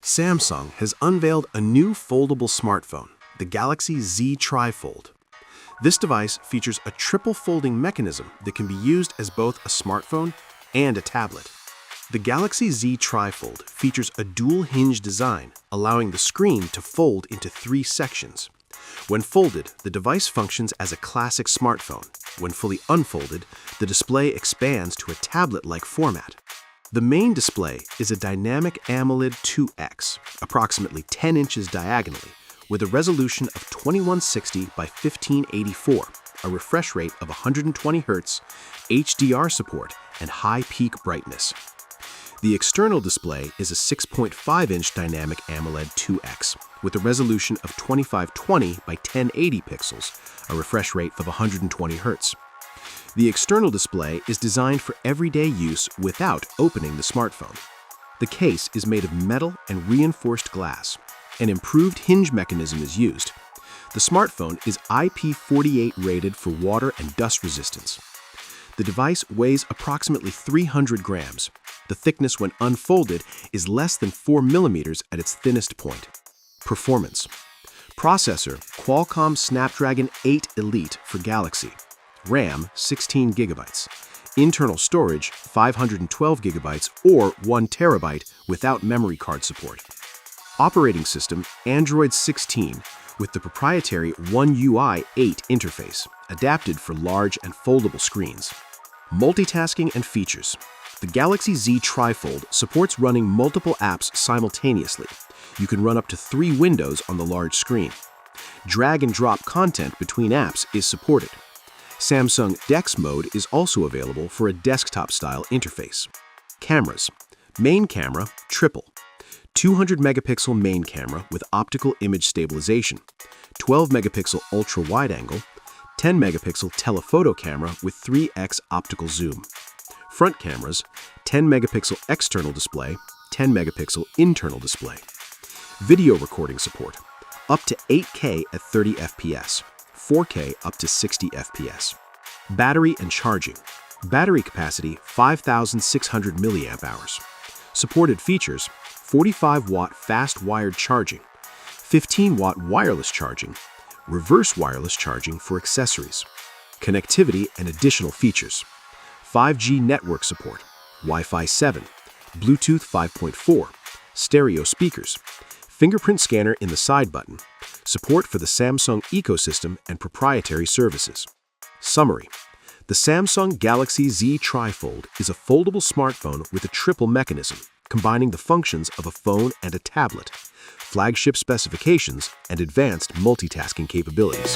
Samsung has unveiled a new foldable smartphone, the Galaxy Z TriFold. This device features a triple folding mechanism that can be used as both a smartphone and a tablet. The Galaxy Z TriFold features a dual hinge design, allowing the screen to fold into 3 sections. When folded, the device functions as a classic smartphone. When fully unfolded, the display expands to a tablet-like format. The main display is a dynamic AMOLED 2X, approximately 10 inches diagonally, with a resolution of 2160 by 1584, a refresh rate of 120 Hz, HDR support, and high peak brightness. The external display is a 6.5-inch dynamic AMOLED 2X, with a resolution of 2520 by 1080 pixels, a refresh rate of 120 Hz. The external display is designed for everyday use without opening the smartphone. The case is made of metal and reinforced glass. An improved hinge mechanism is used. The smartphone is IP48 rated for water and dust resistance. The device weighs approximately 300 grams. The thickness when unfolded is less than 4 millimeters at its thinnest point. Performance. Processor: Qualcomm Snapdragon 8 Elite for Galaxy. RAM: 16 GB. Internal storage: 512 GB or 1 TB without memory card support. Operating system: Android 16 with the proprietary One UI 8 interface, adapted for large and foldable screens. Multitasking and features. The Galaxy Z TriFold supports running multiple apps simultaneously. You can run up to 3 windows on the large screen. Drag and drop content between apps is supported. Samsung DeX mode is also available for a desktop-style interface. Cameras. Main camera, triple. 200-megapixel main camera with optical image stabilization. 12-megapixel ultra-wide-angle. 10-megapixel telephoto camera with 3x optical zoom. Front cameras, 10-megapixel external display, 10-megapixel internal display. Video recording support, up to 8K at 30 FPS, 4K up to 60 FPS. Battery and charging. Battery capacity 5,600 mAh. Supported features: 45-watt fast wired charging, 15-watt wireless charging, reverse wireless charging for accessories. Connectivity and additional features: 5G network support, Wi-Fi 7, Bluetooth 5.4, stereo speakers, fingerprint scanner in the side button, support for the Samsung ecosystem and proprietary services. Summary: the Samsung Galaxy Z TriFold is a foldable smartphone with a triple mechanism, combining the functions of a phone and a tablet, flagship specifications, and advanced multitasking capabilities.